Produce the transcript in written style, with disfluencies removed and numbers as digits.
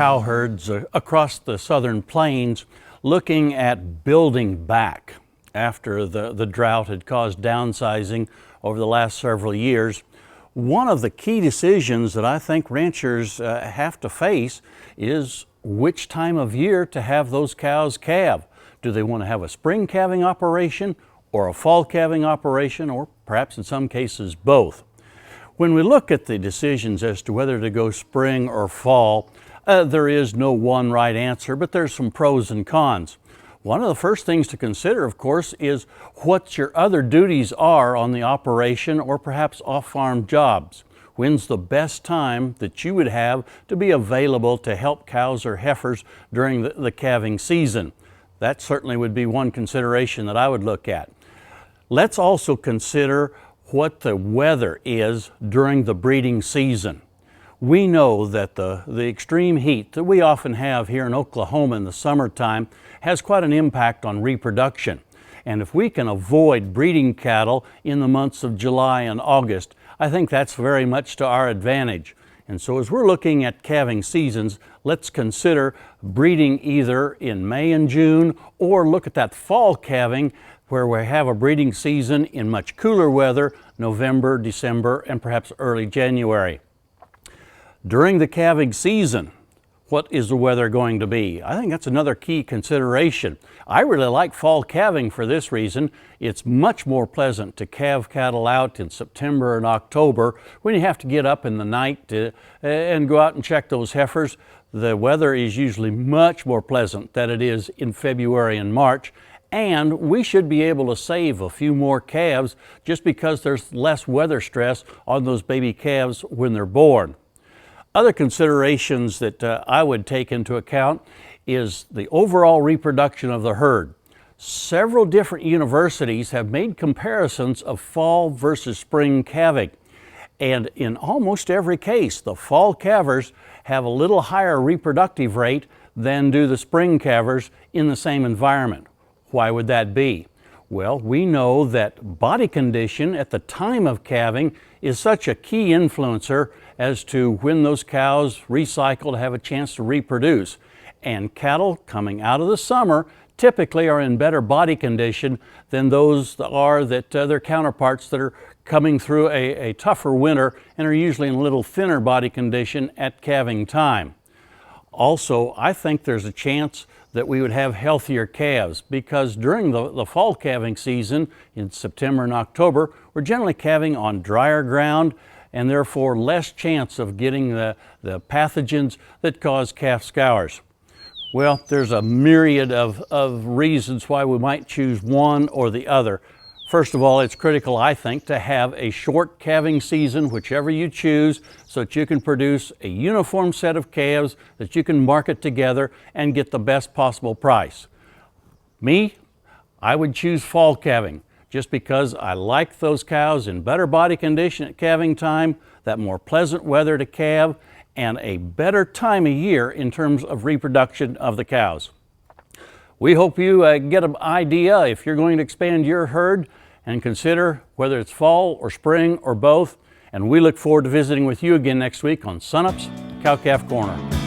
cow herds across the southern plains looking at building back after the drought had caused downsizing over the last several years. One of the key decisions that I think ranchers have to face is which time of year to have those cows calve. Do they want to have a spring calving operation or a fall calving operation, or perhaps in some cases both? When we look at the decisions as to whether to go spring or fall, there is no one right answer, but there's some pros and cons. One of the first things to consider, of course, is what your other duties are on the operation or perhaps off-farm jobs. When's the best time that you would have to be available to help cows or heifers during the calving season? That certainly would be one consideration that I would look at. Let's also consider what the weather is during the breeding season. We know that the extreme heat that we often have here in Oklahoma in the summertime has quite an impact on reproduction. And if we can avoid breeding cattle in the months of July and August, I think that's very much to our advantage. And so as we're looking at calving seasons, let's consider breeding either in May and June, or look at that fall calving where we have a breeding season in much cooler weather, November, December, and perhaps early January. During the calving season, what is the weather going to be? I think that's another key consideration. I really like fall calving for this reason. It's much more pleasant to calve cattle out in September and October when you have to get up in the night and go out and check those heifers. The weather is usually much more pleasant than it is in February and March. And we should be able to save a few more calves just because there's less weather stress on those baby calves when they're born. Other considerations that I would take into account is the overall reproduction of the herd. Several different universities have made comparisons of fall versus spring calving. And in almost every case, the fall calvers have a little higher reproductive rate than do the spring calvers in the same environment. Why would that be? Well, we know that body condition at the time of calving is such a key influencer as to when those cows recycle to have a chance to reproduce. And cattle coming out of the summer typically are in better body condition than those that their counterparts that are coming through a tougher winter and are usually in a little thinner body condition at calving time. Also, I think there's a chance that we would have healthier calves because during the fall calving season in September and October, we're generally calving on drier ground and therefore less chance of getting the pathogens that cause calf scours. Well, there's a myriad of reasons why we might choose one or the other. First of all, it's critical, I think, to have a short calving season, whichever you choose, so that you can produce a uniform set of calves that you can market together and get the best possible price. Me, I would choose fall calving just because I like those cows in better body condition at calving time, that more pleasant weather to calve, and a better time of year in terms of reproduction of the cows. We hope you get an idea if you're going to expand your herd and consider whether it's fall or spring or both. And we look forward to visiting with you again next week on Sunup's Cow Calf Corner.